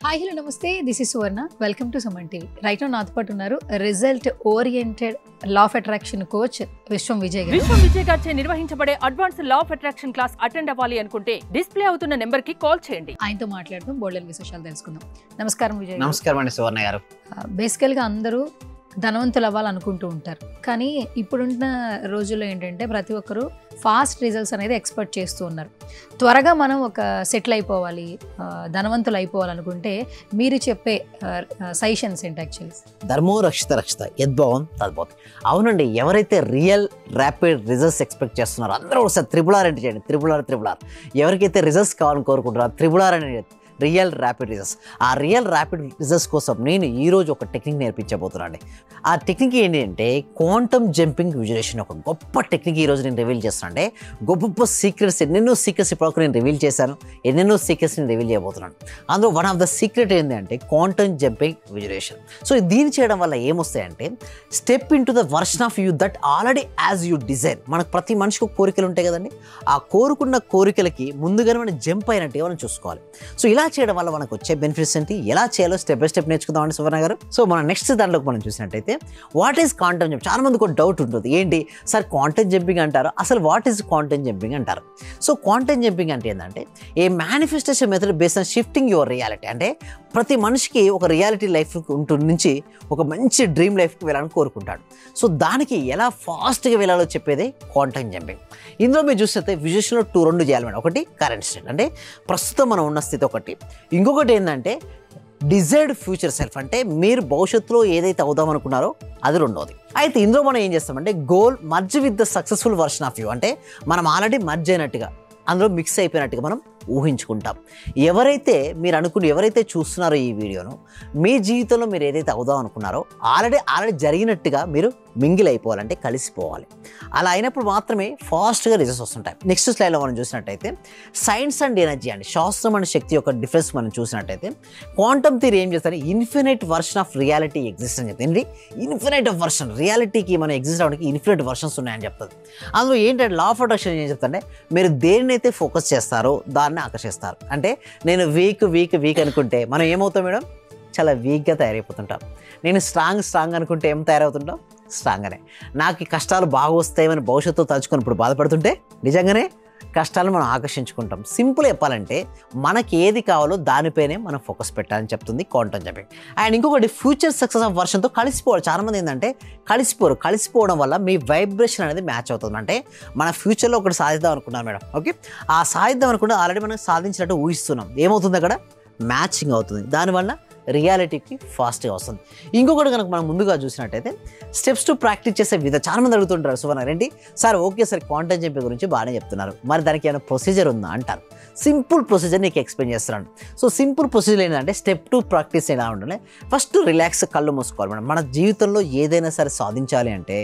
Hi hello నమస్తే, this is Suvarna. Welcome to Suman TV. Right now నాతో పాటు ఉన్నారు result oriented law of attraction coach విశ్వం విజయ్ గారు. విశ్వం విజయ్ గారిచే నిర్వహించబడే advance law of attraction class attend అవ్వాలి అనుకుంటే డిస్ప్లే అవుతున్న నెంబర్ కి కాల్ చేయండి. ఆయనతో మాట్లాడుతూ బోల్డెన్ విశేషాలు తెలుసుకుందాం. నమస్కారం విజయ్ గారు. నమస్కారం అండి సువర్ణ గారు. బేసికల్గా అందరూ ధనవంతులు అవ్వాలనుకుంటూ ఉంటారు, కానీ ఇప్పుడున్న రోజుల్లో ఏంటంటే ప్రతి ఒక్కరూ ఫాస్ట్ రిజల్ట్స్ అనేది ఎక్స్పెక్ట్ చేస్తూ ఉన్నారు. త్వరగా మనం ఒక సెటిల్ అయిపోవాలి, ధనవంతులు అయిపోవాలనుకుంటే మీరు చెప్పే సజెషన్స్ ఏంటి? యాక్చువల్లీ ధర్మో రక్షిత రక్షిత యద్భావం తద్భవతి. అవునండి, ఎవరైతే రియల్ ర్యాపిడ్ రిజల్ట్స్ ఎక్స్పెక్ట్ చేస్తున్నారో అందరూ ఒకసారి త్రిబుల్ ఆర్ అంటే చేయండి. త్రిబుల్ ఆర్ ఎవరికైతే రిజల్ట్స్ కావాలని కోరుకుంటారో త్రిబుల్ ఆర్ అనేది రియల్ ర్యాపిడ్ రిజల్ట్స్. ఆ రియల్ ర్యాపిడ్ రిజల్ట్స్ కోసం నేను ఈరోజు ఒక టెక్నిక్ నేర్పించబోతున్నాను. ఆ టెక్నిక్ ఏంటి అంటే క్వాంటమ్ జంపింగ్ విజువలైజేషన్. ఒక గొప్ప టెక్నిక్ ఈరోజు నేను రివీల్ చేస్తాను. అంటే గొప్ప సీక్రెట్స్, ఎన్నెన్నో సీక్రెట్స్ ఇప్పటివరకు నేను రివీల్ చేశాను, ఎన్నెన్నో సీక్రెట్స్ నేను రివీల్ చేయబోతున్నాను. అందులో వన్ ఆఫ్ ద సీక్రెట్ ఏంటి అంటే క్వాంటమ్ జంపింగ్ విజువలైజేషన్. సో దీన్ని చేయడం వల్ల ఏమొస్తాయంటే step into the version of you that already as you desire. మనకు ప్రతి మనిషికి కోరికలు ఉంటాయి కదండి. ఆ కోరుకున్న కోరికలకి ముందుగానే మనం జంప్ అయినట్టుగా మనం చూసుకోవాలి. సో ఇలా చేయడం వల్ల మనకు వచ్చే బెనిఫిట్స్ ఏంటి, ఎలా చేయాలో స్టెప్ బై స్టెప్ నేర్చుకుందామండి సువర్ణ గారు. సో మన నెక్స్ట్ దాంట్లోకి మనం చూసినట్టయితే వాట్ ఈస్ క్వాంటమ్ జంపింగ్. చాలా మందికి ఒక డౌట్ ఉంటుంది, ఏంటి సార్ క్వాంటమ్ జంపింగ్ అంటారు, అసలు వాట్ ఈస్ క్వాంటమ్ జంపింగ్ అంటారు. సో క్వాంటమ్ జంపింగ్ అంటే ఏంటంటే a manifestation method based on shifting your reality. అంటే ప్రతి మనిషికి ఒక రియాలిటీ లైఫ్ నుంచి ఒక మంచి డ్రీమ్ లైఫ్కి వెళ్ళాలని కోరుకుంటాడు. సో దానికి ఎలా ఫాస్ట్గా వెళ్ళాలో చెప్పేదే క్వాంటమ్ జంపింగ్. ఇందులో మీరు చూస్తే విజువల్స్లో రెండు చేయాలి మేడం. ఒకటి కరెంట్ స్టేట్, అంటే ప్రస్తుతం మనం ఉన్న స్థితి ఒకటి. ఇంకొకటి ఏంటంటే డిజైర్డ్ ఫ్యూచర్ సెల్ఫ్, అంటే మీరు భవిష్యత్తులో ఏదైతే అవుదాం అనుకున్నారో అది రెండోది. అయితే ఇందులో మనం ఏం చేస్తామంటే goal merge with the successful version of you. అంటే మనం ఆల్రెడీ మర్జ్ అయినట్టుగా, అందులో మిక్స్ అయిపోయినట్టుగా మనం ఊహించుకుంటాం. ఎవరైతే చూస్తున్నారో ఈ వీడియోను, మీ జీవితంలో మీరు ఏదైతే అవుదాం అనుకున్నారో ఆల్రెడీ జరిగినట్టుగా మీరు మింగిల్ అయిపోవాలంటే కలిసిపోవాలి. అలా అయినప్పుడు మాత్రమే ఫాస్ట్గా రిజల్ట్స్ వస్తుంటాయి. నెక్స్ట్ స్లైడ్లో మనం చూసినట్టయితే సైన్స్ అండ్ ఎనర్జీ అండి, శాస్త్రం అండ్ శక్తి యొక్క డిఫరెన్స్ మనం చూసినట్టయితే క్వాంటమ్ థియరీ ఏం చేస్తారంటే infinite version of reality exist అని చెప్తుంది. ఇన్ఫినైట్ ఆఫ్ వర్షన్, రియాలిటీకి మనం ఎగ్జిస్ట్ అవడానికి ఇన్ఫినైట్ వర్షన్స్ ఉన్నాయని చెప్తుంది. అందులో ఏంటంటే లా ఆఫ్ అట్రాక్షన్ ఏం చెప్తారంటే మీరు దేనినైతే ఫోకస్ చేస్తారో దాన్ని ఆకర్షిస్తారు. అంటే నేను వీక్ అనుకుంటే మనం ఏమవుతాం మేడం, చాలా వీక్గా తయారైపోతుంటాం. నేను స్ట్రాంగ్ అనుకుంటే ఏం తయారవుతుంటాం, స్ట్రాంగ్గానే. నాకు కష్టాలు బాగా వస్తాయని భవిష్యత్తులో తలుచుకొని ఇప్పుడు బాధపడుతుంటే నిజంగానే కష్టాలను మనం ఆకర్షించుకుంటాం. సింపుల్ చెప్పాలంటే మనకి ఏది కావాలో దానిపైనే మనం ఫోకస్ పెట్టాలని చెప్తుంది క్వాంటమ్ జంపింగ్. అండ్ ఇంకొకటి ఫ్యూచర్ సక్సెస్ ఆఫ్ వర్షన్తో కలిసిపోవాలి. చాలామంది ఏంటంటే కలిసిపోవడం వల్ల మీ వైబ్రేషన్ అనేది మ్యాచ్ అవుతుంది. అంటే మన ఫ్యూచర్లో ఒకటి సాధిద్దాం అనుకున్నాం మేడం, ఓకే, ఆ సాధిద్దాం అనుకుంటే ఆల్రెడీ మనం సాధించినట్టు ఊహిస్తున్నాం. ఏమవుతుంది అక్కడ మ్యాచింగ్ అవుతుంది, దానివల్ల రియాలిటీకి ఫాస్ట్గా వస్తుంది. ఇంకొకటి కనుక మనం ముందుగా చూసినట్టయితే స్టెప్స్ టు ప్రాక్టీస్ చేసే విధానం. చాలా మంది అడుగుతుంటారు సువర్ణ ఏంటి sir, okay sir quantum jumping గురించి బాగానే చెప్తున్నారు, మరి దానికి ఏమైనా ప్రొసీజర్ ఉందా అంటారు. సింపుల్ ప్రొసీజర్ నీకు ఎక్స్ప్లెయిన్ చేస్తున్నాను. సో సింపుల్ ప్రొసీజర్ ఏంటంటే స్టెప్ టు ప్రాక్టీస్ ఎలా ఉండాలి. ఫస్ట్ రిలాక్స్, కళ్ళు మూసుకోవాలి మేడం. మన జీవితంలో ఏదైనా సరే సాధించాలి అంటే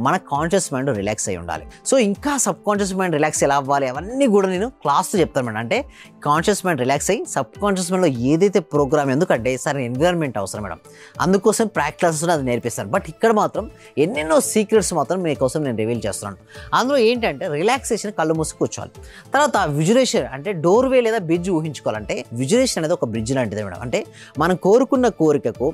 మన కాన్షియస్ మైండ్ రిలాక్స్ అయి ఉండాలి. సో ఇంకా సబ్ కాన్షియస్ మైండ్ రిలాక్స్ ఎలా అవ్వాలి అవన్నీ కూడా నేను క్లాస్లో చెప్తాను మేడం. అంటే కాన్షియస్ మైండ్ రిలాక్స్ అయ్యి సబ్ కాన్షియస్ మైండ్లో ఏదైతే ప్రోగ్రామ్, ఎందుకంటే సరే ఎన్విరాన్మెంట్ అవసరం మేడం, అందుకోసం ప్రాక్టీస్ క్లాసెస్ అది నేర్పిస్తాను. బట్ ఇక్కడ మాత్రం ఎన్నెన్నో సీక్రెట్స్ మాత్రం మీకోసం నేను రివీల్ చేస్తున్నాను. అందులో ఏంటంటే రిలాక్సేషన్, కళ్ళు మూసి కూర్చోవాలి. తర్వాత విజువలైజేషన్ అంటే డోర్వే లేదా బ్రిడ్జ్ ఊహించుకోవాలంటే విజువలైజేషన్ అనేది ఒక బ్రిడ్జ్ లాంటిది మేడం. అంటే మనం కోరుకున్న కోరికకు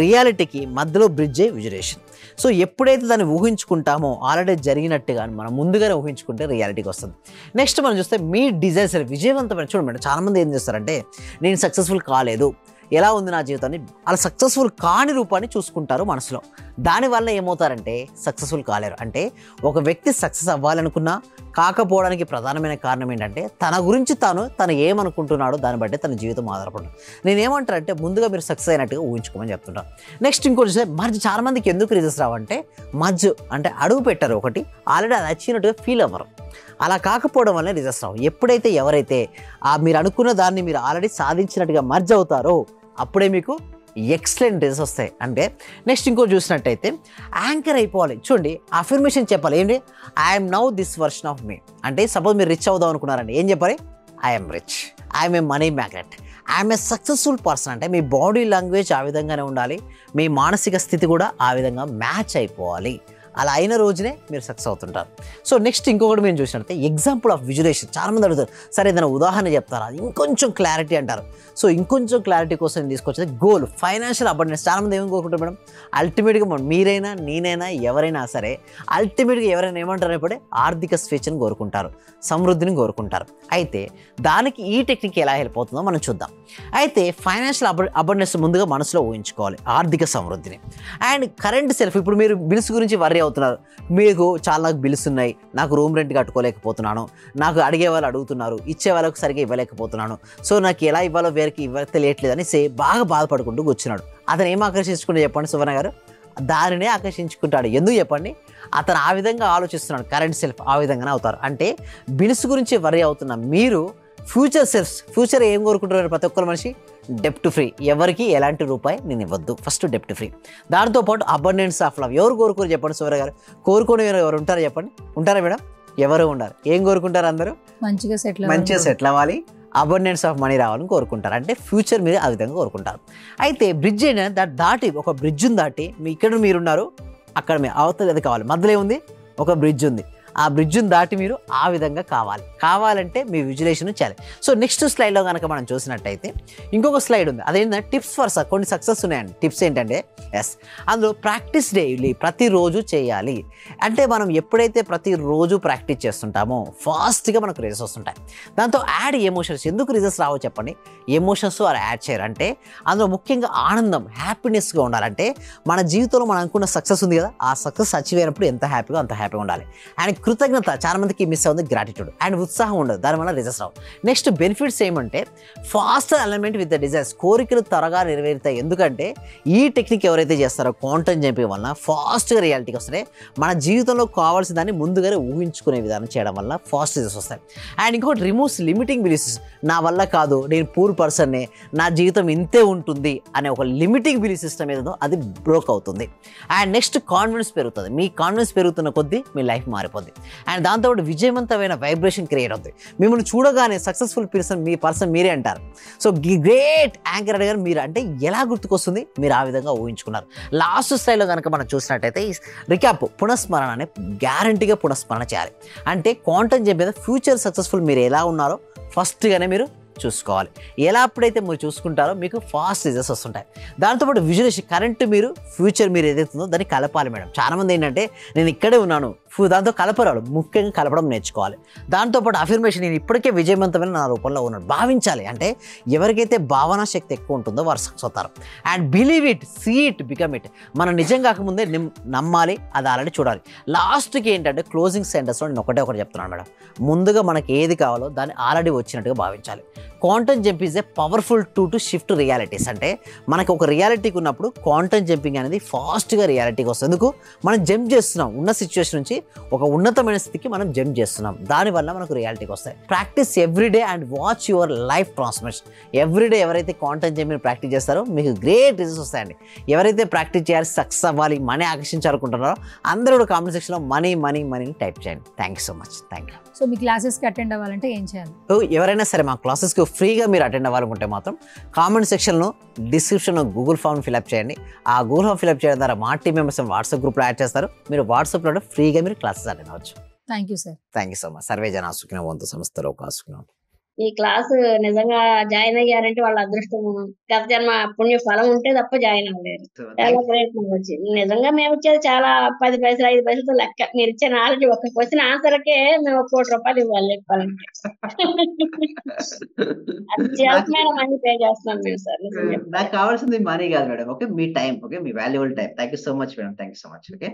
రియాలిటీకి మధ్యలో బ్రిడ్జే విజువలైజేషన్. సో ఎప్పుడైతే దాన్ని ఊహించుకుంటామో ఆల్రెడీ జరిగినట్టుగా మనం ముందుగానే ఊహించుకుంటే రియాలిటీకి వస్తుంది. నెక్స్ట్ మనం చూస్తే మీ డిజైర్స్ విజయవంతమైన చూడండి. చాలామంది ఏం చేస్తారంటే నేను సక్సెస్ఫుల్ కాలేదు, ఎలా ఉంది నా జీవితాన్ని, అలా సక్సెస్ఫుల్ కాని రూపాన్ని చూసుకుంటారు మనసులో. దానివల్ల ఏమవుతారంటే సక్సెస్ఫుల్ కాలేరు. అంటే ఒక వ్యక్తి సక్సెస్ అవ్వాలనుకున్నా కాకపోవడానికి ప్రధానమైన కారణం ఏంటంటే తన గురించి తను ఏమనుకుంటున్నాడో దాన్ని బట్టి తన జీవితం ఆధారపడుతుంది. నేనేమంటానంటే ముందుగా మీరు సక్సెస్ అయినట్టుగా ఊహించుకోమని చెప్తుంటాను. నెక్స్ట్ ఇంకోటి మర్జ్. చాలామందికి ఎందుకు రిజల్ట్స్ రావంటే మర్జ్ అంటే అడుగు పెట్టారు ఒకటి, ఆల్రెడీ అది వచ్చినట్టుగా ఫీల్ అవ్వరు. అలా కాకపోవడం వల్ల రిజల్ట్స్ రావు. ఎవరైతే మీరు అనుకున్న దాన్ని మీరు ఆల్రెడీ సాధించినట్టుగా మర్జ్ అవుతారో అప్పుడే మీకు ఎక్సలెంట్ రిజల్ట్స్ వస్తాయి. అంటే నెక్స్ట్ ఇంకో చూసినట్టయితే యాంకర్ అయిపోవాలి. చూడండి, అఫర్మేషన్ చెప్పాలి. ఏంటి, I'm now this version of me. అంటే సపోజ్ మీరు రిచ్ అవుదాం అనుకున్నారండి, ఏం చెప్పాలి, I'm rich, I'm a money magnet, I'm a successful person. అంటే మీ బాడీ లాంగ్వేజ్ ఆ విధంగానే ఉండాలి, మీ మానసిక స్థితి కూడా ఆ విధంగా మ్యాచ్ అయిపోవాలి. అలా అయిన రోజునే మీరు సక్సెస్ అవుతుంటారు. సో నెక్స్ట్ ఇంకొకటి మేము చూసినట్లయితే ఎగ్జాంపుల్ ఆఫ్ విజువలైజేషన్. చాలామంది అడుగుతారు, సరే ఏదైనా ఉదాహరణ చెప్తారా, ఇంకొంచెం క్లారిటీ అంటారు. సో ఇంకొంచెం క్లారిటీ కోసం నేను తీసుకొచ్చేది గోల్, ఫైనాన్షియల్ అబండెన్స్. చాలామంది ఏమేమి కోరుకుంటారు మేడం, అల్టిమేట్గా మీరైనా నేనైనా ఎవరైనా సరే అల్టిమేట్గా ఎవరైనా ఏమంటారు ఇప్పుడే ఆర్థిక స్వేచ్ఛను కోరుకుంటారు, సమృద్ధిని కోరుకుంటారు. అయితే దానికి ఈ టెక్నిక్ ఎలా హెల్ప్ అవుతుందో మనం చూద్దాం. అయితే ఫైనాన్షియల్ అబండెన్స్ ముందుగా మనసులో ఊహించుకోవాలి, ఆర్థిక సమృద్ధిని. అండ్ కరెంట్ సెల్ఫ్, ఇప్పుడు మీరు బిల్స్ గురించి వర్రీ అవుతున్నారు, మీకు చాలా బిల్స్ ఉన్నాయి, నాకు రూమ్ రెంట్ కట్టుకోలేకపోతున్నాను, నాకు అడిగే వాళ్ళు అడుగుతున్నారు, ఇచ్చే వాళ్ళకు సరిగ్గా ఇవ్వలేకపోతున్నాను, సో నాకు ఎలా ఇవ్వాలో వేరికి తెలియట్లేదు అని బాగా బాధపడుకుంటూ కూర్చున్నాడు. అతను ఏం ఆకర్షించుకుంటే చెప్పండి సువర్ణ గారు, దానినే ఆకర్షించుకుంటాడు. ఎందుకు చెప్పండి, అతను ఆ విధంగా ఆలోచిస్తున్నాడు. కరెంట్ సెల్ఫ్ ఆ విధంగానే అవుతారు. అంటే బిల్స్ గురించి వర్రీ అవుతున్న మీరు ఫ్యూచర్ సెల్ఫ్, ఫ్యూచర్ ఏం కోరుకుంటున్నారు ప్రతి ఒక్కరు మనిషి, డెప్ట్ ఫ్రీ, ఎవరికి ఎలాంటి రూపాయి నేను ఇవ్వద్దు, ఫస్ట్ డెప్ట్ ఫ్రీ. దాంతోపాటు అబండెన్స్ ఆఫ్ లవ్. ఎవరు కోరుకోరు చెప్పండి సువర్ణ గారు, కోరుకునే ఎవరు ఉంటారు చెప్పండి, ఉంటారా మేడం? ఎవరు ఉండరు. ఏం కోరుకుంటారు అందరూ? మంచిగా సెటిల్ అవ్వాలి, అబండెన్స్ ఆఫ్ మనీ రావాలని కోరుకుంటారు. అంటే ఫ్యూచర్ మీరు ఆ విధంగా కోరుకుంటారు. అయితే బ్రిడ్జ్ ఏంటంటే దాటి, ఒక బ్రిడ్జ్ని దాటి ఇక్కడ మీరున్నారు, అక్కడ మీ అవతల అది కావాలి, మధ్యలో ఏముంది, ఒక బ్రిడ్జ్ ఉంది, ఆ బ్రిడ్జ్ని దాటి మీరు ఆ విధంగా కావాలంటే మీ విజువలైజేషన్ చేయాలి. సో నెక్స్ట్ స్లైడ్లో కనుక మనం చూసినట్టయితే ఇంకొక స్లైడ్ ఉంది, అదేంటంటే టిప్స్ ఫర్ కొన్ని సక్సెస్ ఉన్నాయండి. టిప్స్ ఏంటంటే అందులో ప్రాక్టీస్ డైలీ, ప్రతిరోజు చేయాలి. అంటే మనం ఎప్పుడైతే ప్రతిరోజు ప్రాక్టీస్ చేస్తుంటామో ఫాస్ట్గా మనకు రిజల్ట్స్ వస్తుంటాయి. దాంతో యాడ్ ఎమోషన్స్. ఎందుకు రిజల్ట్స్ రావో చెప్పండి, ఎమోషన్స్ అలా యాడ్ చేయరు. అంటే అందులో ముఖ్యంగా ఆనందం, హ్యాపీనెస్గా ఉండాలంటే మన జీవితంలో మనం అనుకున్న సక్సెస్ ఉంది కదా, ఆ సక్సెస్ అచీవ్ అయినప్పుడు ఎంత హ్యాపీగా అంత హ్యాపీగా ఉండాలి. అండ్ కృతజ్ఞత, చాలా మందికి మిస్ అవుతుంది గ్రాటిట్యూడ్. అండ్ ఉత్సాహం ఉండదు, దానివల్ల రిజల్ట్స్ రావు. నెక్స్ట్ బెనిఫిట్స్ ఏమంటే fast alignment with the desires, కోరికలు త్వరగా నెరవేరుతాయి. ఎందుకంటే ఈ టెక్నిక్ ఎవరైతే చేస్తారో క్వాంటమ్ జంపింగ్ వల్ల ఫాస్ట్గా రియాలిటీకి వస్తాయి. మన జీవితంలో కావాల్సిన దాన్ని ముందుగానే ఊహించుకునే విధానం చేయడం వల్ల ఫాస్ట్ రిజల్ట్స్ వస్తాయి. అండ్ ఇంకోటి రిమూవ్స్ లిమిటింగ్ బిలీఫ్స్. నా వల్ల కాదు, నేను పూర్ పర్సన్నే, నా జీవితం ఇంతే ఉంటుంది అనే ఒక లిమిటింగ్ బిలీఫ్ సిస్టమ్ ఏదో అది బ్రోక్ అవుతుంది. అండ్ నెక్స్ట్ కాన్ఫిడెన్స్ పెరుగుతుంది. మీ కాన్ఫిడెన్స్ పెరుగుతున్న కొద్దీ మీ లైఫ్ మారిపోద్ది. అండ్ దాంతోపాటు విజయవంతమైన వైబ్రేషన్ క్రియేట్ అవుతుంది. మిమ్మల్ని చూడగానే సక్సెస్ఫుల్ పర్సన్ మీరే అంటారు. సో గ్రేట్ యాంకర్ గారు మీరు అంటే ఎలా గుర్తుకొస్తుంది, మీరు ఆ విధంగా ఊహించుకున్నారు. లాస్ట్ స్టైల్లో కనుక మనం చూసినట్టయితే రికాప్, పునఃస్మరణ అనే గ్యారంటీగా పునఃస్మరణ చేయాలి. అంటే క్వాంటమ్ చెప్పేది ఫ్యూచర్ సక్సెస్ఫుల్ మీరు ఎలా ఉన్నారో ఫస్ట్గానే మీరు చూసుకోవాలి. ఎలా అప్పుడైతే మీరు చూసుకుంటారో మీకు ఫాస్ట్ రిజల్ట్స్ వస్తుంటాయి. దాంతోపాటు విజువలైజేషన్, కరెంట్ మీరు ఫ్యూచర్ మీరు ఏదైతుందో దాన్ని కలపాలి మేడం. చాలామంది ఏంటంటే నేను ఇక్కడే ఉన్నాను, దాంతో కలపరాడు, ముఖ్యంగా కలపడం నేర్చుకోవాలి. దాంతోపాటు అఫర్మేషన్, నేను ఇప్పటికే విజయవంతమైన నా రూపంలో ఉన్నాను భావించాలి. అంటే ఎవరికైతే భావనా శక్తి ఎక్కువ ఉంటుందో వారు సక్సెస్ అవుతారు. And believe it, see it, become it. మనం నిజం కాకముందే నమ్మాలి, అది ఆల్రెడీ చూడాలి. లాస్ట్కి ఏంటంటే క్లోజింగ్ సెంటెన్స్లో నేను ఒకటి చెప్తున్నాను మేడం, ముందుగా మనకి ఏది కావాలో దాన్ని ఆల్రెడీ వచ్చినట్టుగా భావించాలి. Quantum jump is a powerful tool to shift realities. అంటే మనకు ఒక రియాలిటీకి ఉన్నప్పుడు క్వాంటమ్ జంపింగ్ అనేది ఫాస్ట్గా రియాలిటీకి వస్తుంది. ఎందుకు, మనం జంప్ చేస్తున్నాం, ఉన్న సిచ్యువేషన్ నుంచి ఒక ఉన్నతమైన స్థితికి మనం జంప్ చేస్తున్నాం, దానివల్ల మనకు రియాలిటీకి వస్తాయి. Practice everyday and watch your life transformation. Everyday ఎవరైతే క్వాంటమ్ జంపింగ్ ప్రాక్టీస్ చేస్తారో మీకు గ్రేట్ రిజల్ట్స్ వస్తాయండి. ఎవరైతే ప్రాక్టీస్ చేయాలి, సక్సెస్ అవ్వాలి, మనీ ఆకర్షించాలనుకుంటున్నారో అందరూ కూడా కామెంట్ సెక్షన్లో మనీ టైప్ చేయండి. Thank you so much. Thank you. So మీ క్లాసెస్కి అటెండ్ అవ్వాలంటే ఏం చేయాలి? ఎవరైనా సరే మా క్లాసెస్కి ఫ్రీగా మీరు అటెండ్ అవ్వాలనుకుంటే మాత్రం కామెంట్ సెక్షన్లో డిస్క్రిప్షన్లో గూగుల్ ఫామ్ ఫిల్అప్ చేయండి. ఆ గూగుల్ ఫామ్ ఫిల్అప్ చేయడం ద్వారా మా టీం మెంబర్స్ వాట్సాప్ గ్రూప్లో యాడ్ చేస్తారు. మీరు వాట్సాప్లో ఫ్రీగా మీరు క్లాసెస్ అటెండ్ అవ్వచ్చు. Thank you sir. Thank you so much. Survey జన సుఖినో భవంతు, సంస్థలో కాసుకున్నాం. ఈ క్లాస్ నిజంగా జాయిన్ అయ్యారంటే వాళ్ళ అదృష్టం, గత జన్మ పుణ్య ఫలం ఉంటే తప్ప జాయిన్ అవ్వలేరు. చాలా ప్రయత్నం వచ్చింది. నిజంగా మేము ఇచ్చేది చాలా 10 పైసలు 5 పైసలతో లెక్క. మీరు ఇచ్చే నాలెడ్జ్ ఒక క్వశ్చన్ ఆన్సర్కే మేము 1 కోటి రూపాయలు ఇవ్వాలి చెప్పాలంటే. అత్యవసరమైన మనీ పే చేస్తున్నాం మేము సార్. నాకు కావాల్సింది మనీ కాదు madam, okay, me time, okay, me valuable time. Thank you so much madam. Thank you so much. Okay.